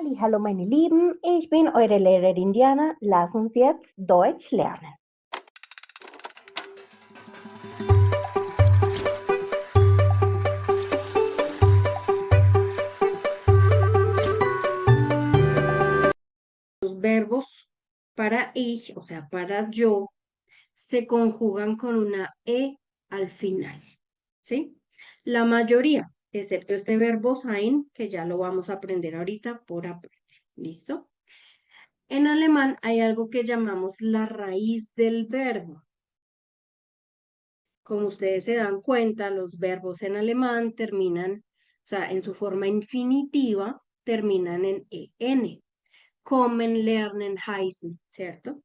Hallo meine Lieben, ich bin eure Lehrerin Diana. Lass uns jetzt Deutsch lernen. Los verbos para ich, o sea, para yo, se conjugan con una E al final, ¿sí? La mayoría, excepto este verbo sein, que ya lo vamos a aprender ahorita por aprender. ¿Listo? En alemán hay algo que llamamos la raíz del verbo. Como ustedes se dan cuenta, los verbos en alemán terminan, o sea, en su forma infinitiva, terminan en en. Kommen, lernen, heißen, ¿cierto?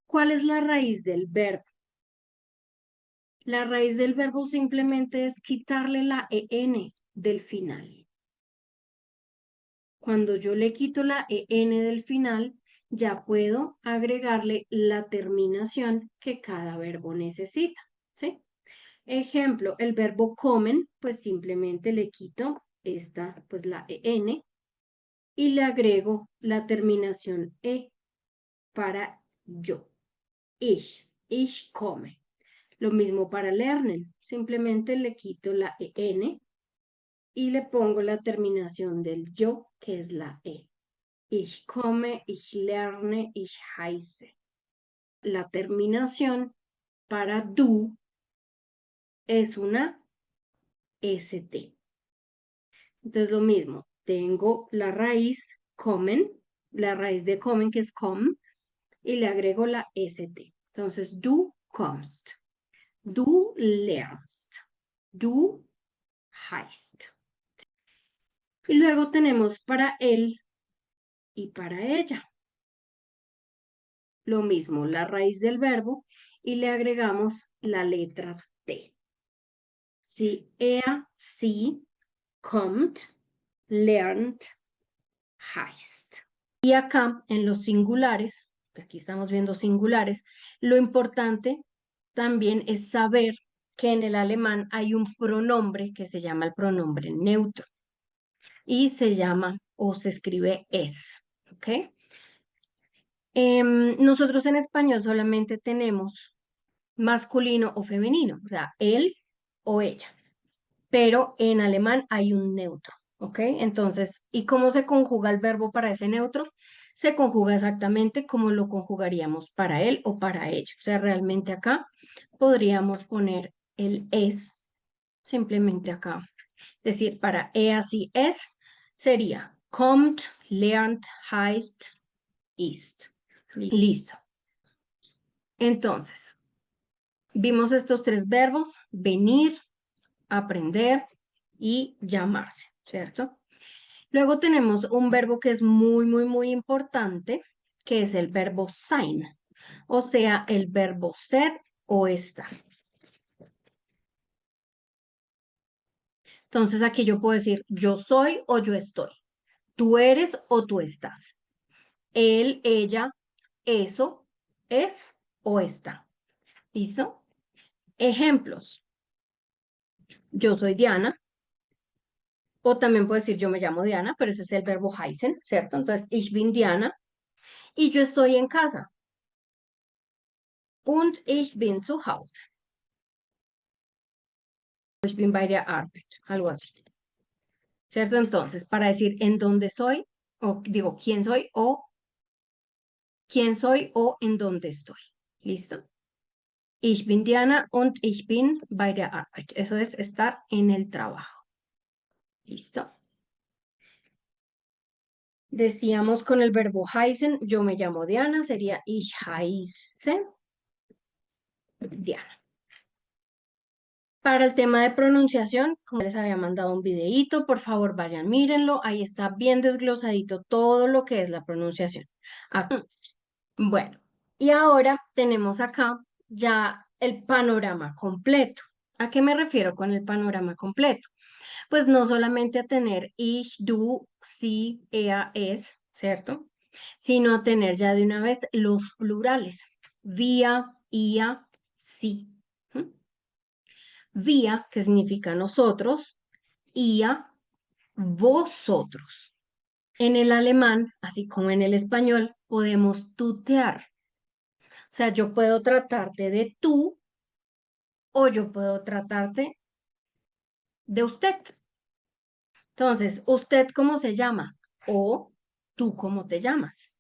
¿Cuál es la raíz del verbo? La raíz del verbo simplemente es quitarle la en del final. Cuando yo le quito la en del final, ya puedo agregarle la terminación que cada verbo necesita, ¿sí? Ejemplo, el verbo comen, pues simplemente le quito esta, pues la en, y le agrego la terminación e para yo. Ich komme. Lo mismo para lernen, simplemente le quito la en y le pongo la terminación del yo, que es la e. Ich komme, ich lerne, ich heiße. La terminación para du es una st. Entonces lo mismo, tengo la raíz kommen, la raíz de kommen que es kom, y le agrego la st. Entonces du kommst, du lernst, du heißt. Y luego tenemos para él y para ella. Lo mismo, la raíz del verbo y le agregamos la letra T. Si sie kommt, lernt, heißt. Y acá en los singulares, aquí estamos viendo singulares, lo importante también es saber que en el alemán hay un pronombre que se llama el pronombre neutro y se llama o se escribe es, ¿ok? Nosotros en español solamente tenemos masculino o femenino, o sea, él o ella, pero en alemán hay un neutro, ¿ok? Entonces, ¿y cómo se conjuga el verbo para ese neutro? Se conjuga exactamente como lo conjugaríamos para él o para ella, o sea, realmente acá podríamos poner el es, simplemente acá, es decir, para así es, sería kommt, lernt, heißt, ist. Listo. Entonces, vimos estos tres verbos, venir, aprender y llamarse, ¿cierto? Luego tenemos un verbo que es muy importante, que es el verbo sein, o sea, el verbo ser o estar. Entonces aquí yo puedo decir yo soy o yo estoy, tú eres o tú estás, él, ella, eso, es o está. ¿Listo? Ejemplos. Yo soy Diana, o también puedo decir yo me llamo Diana, pero ese es el verbo heißen, ¿cierto? Entonces, ich bin Diana, y yo estoy en casa. Und ich bin zu Hause. Ich bin bei der Arbeit, algo así. ¿Cierto? Entonces, para decir en dónde soy, o digo quién soy o en dónde estoy. ¿Listo? Ich bin Diana und ich bin bei der Arbeit. Eso es estar en el trabajo. ¿Listo? Decíamos con el verbo heißen, yo me llamo Diana, sería ich heiße Diana. Para el tema de pronunciación, como les había mandado un videíto, por favor vayan, mírenlo, ahí está bien desglosadito todo lo que es la pronunciación. Bueno, y ahora tenemos acá ya el panorama completo. ¿A qué me refiero con el panorama completo? Pues no solamente a tener ich, du, sie, es, ¿cierto? Sino a tener ya de una vez los plurales. Vía, ia, sí. Vía, que significa nosotros, ia, vosotros. En el alemán, así como en el español, podemos tutear. O sea, yo puedo tratarte de tú o yo puedo tratarte de usted. Entonces, ¿usted cómo se llama? O ¿tú cómo te llamas?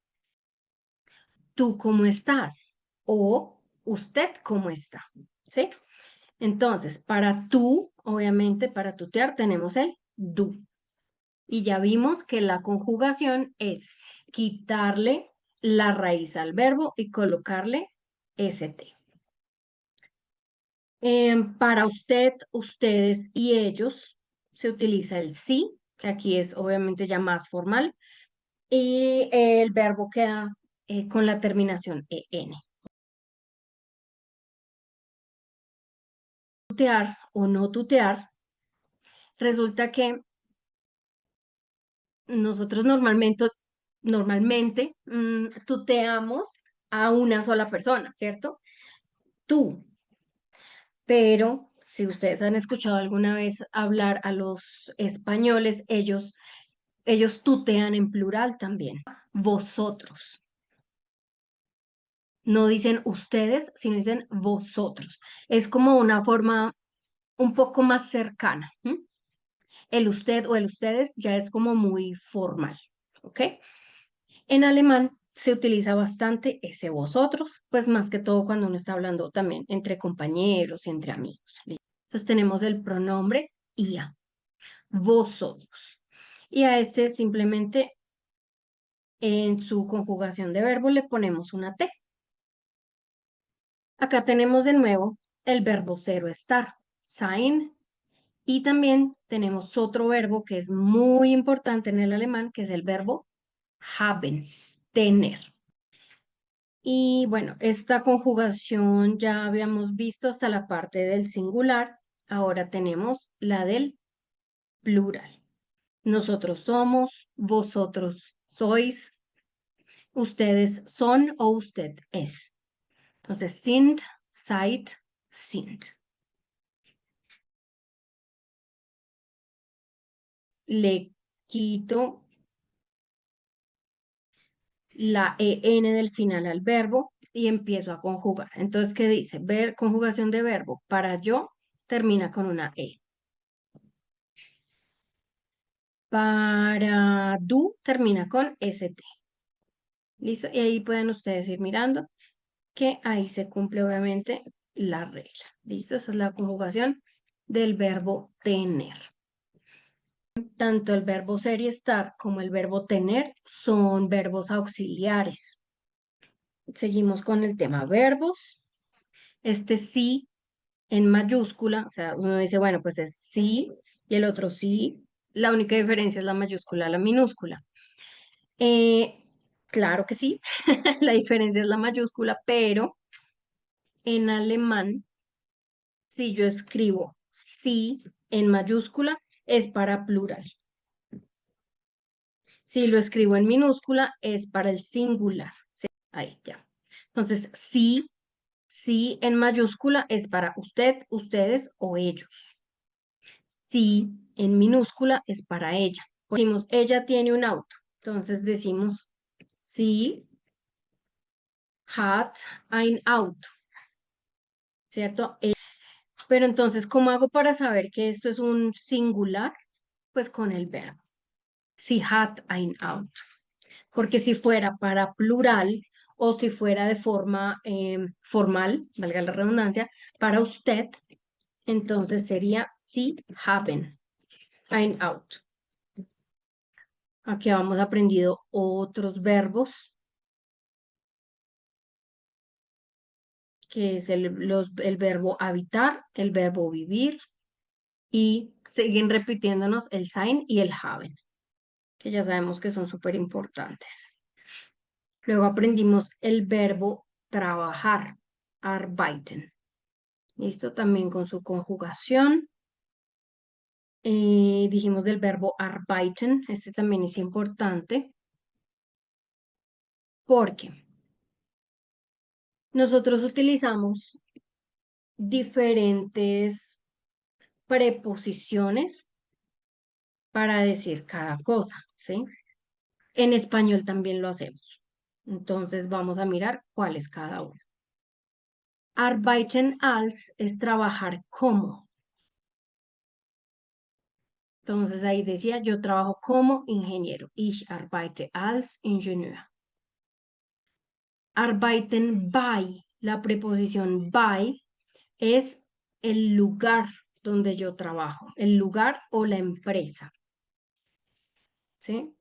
¿Tú cómo estás? O ¿usted cómo está? ¿Sí? Entonces, para tú, obviamente, para tutear tenemos el do. Y ya vimos que la conjugación es quitarle la raíz al verbo y colocarle st. Para usted, ustedes y ellos se utiliza el sí, que aquí es obviamente ya más formal, y el verbo queda con la terminación en. Tutear o no tutear, resulta que nosotros normalmente tuteamos a una sola persona, ¿cierto? Tú. Pero si ustedes han escuchado alguna vez hablar a los españoles, ellos tutean en plural también. Vosotros. No dicen ustedes, sino dicen vosotros. Es como una forma un poco más cercana. ¿M? El usted o el ustedes ya es como muy formal. ¿Ok? En alemán se utiliza bastante ese vosotros, pues más que todo cuando uno está hablando también entre compañeros y entre amigos. Entonces tenemos el pronombre ia, vosotros. Y a este simplemente en su conjugación de verbo le ponemos una T. Acá tenemos de nuevo el verbo cero estar, sein, y también tenemos otro verbo que es muy importante en el alemán, que es el verbo haben, tener. Y bueno, esta conjugación ya habíamos visto hasta la parte del singular, ahora tenemos la del plural. Nosotros somos, vosotros sois, ustedes son o usted es. Entonces, sind, seid, sind. Le quito la EN del final al verbo y empiezo a conjugar. Entonces, ¿qué dice? Ver, conjugación de verbo. Para yo termina con una E. Para do termina con ST. ¿Listo? Y ahí pueden ustedes ir mirando que ahí se cumple obviamente la regla. ¿Listo? Esa es la conjugación del verbo tener. Tanto el verbo ser y estar como el verbo tener son verbos auxiliares. Seguimos con el tema verbos. Este sí en mayúscula, o sea, uno dice, bueno, pues es sí y el otro sí. La única diferencia es la mayúscula a la minúscula. Eh, claro que sí, la diferencia es la mayúscula, pero en alemán, si yo escribo sí en mayúscula, es para plural. Si lo escribo en minúscula, es para el singular. ¿Sí? Ahí ya. Entonces, sí, sí en mayúscula es para usted, ustedes o ellos. Sí en minúscula es para ella. Decimos, ella tiene un auto. Entonces decimos, sí hat ein Auto. ¿Cierto? Pero entonces, ¿cómo hago para saber que esto es un singular? Pues con el verbo. Sie hat ein Auto. Porque si fuera para plural o si fuera de forma formal, valga la redundancia, para usted, entonces sería Sie haben ein Auto. Aquí vamos aprendido otros verbos, que es el verbo habitar, el verbo vivir, y siguen repitiéndonos el sein y el haben, que ya sabemos que son súper importantes. Luego aprendimos el verbo trabajar, arbeiten. Listo, también con su conjugación. Dijimos del verbo arbeiten, este también es importante porque nosotros utilizamos diferentes preposiciones para decir cada cosa, ¿sí? En español también lo hacemos. Entonces vamos a mirar cuál es cada uno. Arbeiten als es trabajar como. Entonces ahí decía, yo trabajo como ingeniero. Ich arbeite als Ingenieur. Arbeiten bei, la preposición bei es el lugar donde yo trabajo, el lugar o la empresa. ¿Sí?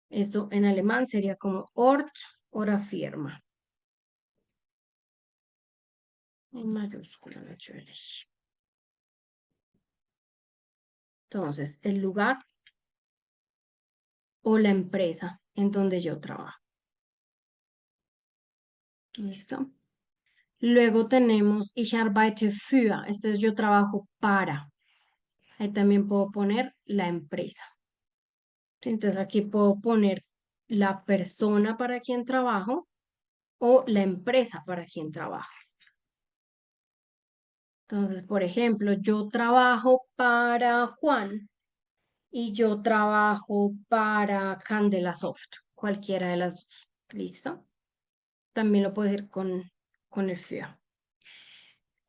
Esto en alemán sería como Ort oder Firma. En mayúscula, natürlich. Entonces, el lugar o la empresa en donde yo trabajo. ¿Listo? Luego tenemos Ich arbeite für, esto es yo trabajo para. Ahí también puedo poner la empresa. Entonces aquí puedo poner la persona para quien trabajo o la empresa para quien trabajo. Entonces, por ejemplo, yo trabajo para Juan y yo trabajo para Candela Soft, cualquiera de las dos. ¿Listo? También lo puedo decir con el für.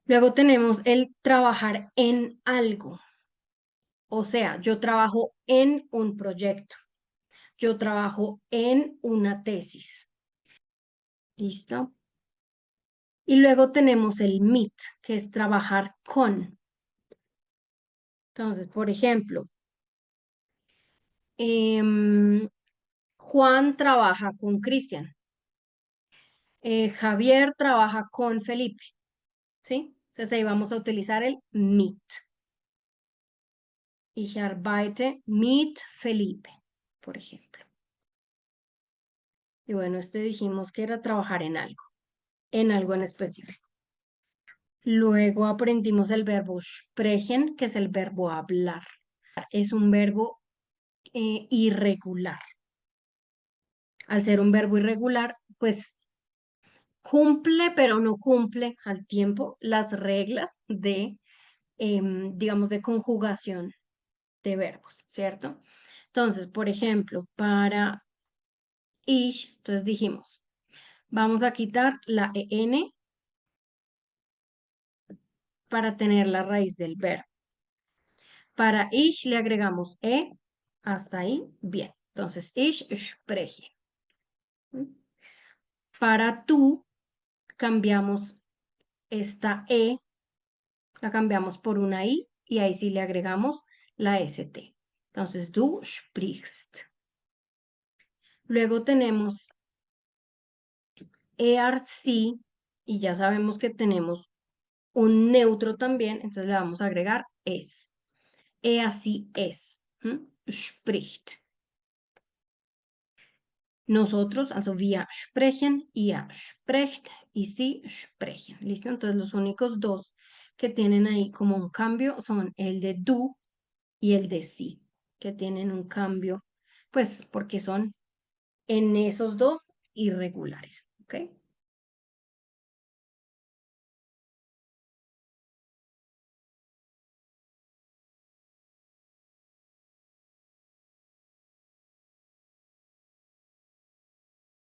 Luego tenemos el trabajar en algo. O sea, yo trabajo en un proyecto. Yo trabajo en una tesis. ¿Listo? Y luego tenemos el mit, que es trabajar con. Entonces, por ejemplo, Juan trabaja con Cristian. Javier trabaja con Felipe. ¿Sí? Entonces ahí vamos a utilizar el mit. Ich arbeite mit Felipe, por ejemplo. Y bueno, este dijimos que era trabajar en algo en específico. Luego aprendimos el verbo sprechen, que es el verbo hablar. Es un verbo irregular. Al ser un verbo irregular, pues cumple, pero no cumple al tiempo las reglas de, digamos, de conjugación de verbos, ¿cierto? Entonces, por ejemplo, para ich, entonces dijimos, vamos a quitar la en para tener la raíz del verbo. Para ich le agregamos hasta ahí, bien. Entonces, ich spreche. Para tú, cambiamos esta la cambiamos por una i y ahí sí le agregamos la st. Entonces, du sprichst. Luego tenemos sí, y ya sabemos que tenemos un neutro también, entonces le vamos a agregar es. Así es. Spricht. Nosotros, also wir sprechen, ihr sprecht y sie sprechen. ¿Listo? Entonces los únicos dos que tienen ahí como un cambio son el de du y el de sí, que tienen un cambio, pues porque son en esos dos irregulares. ¿Ok?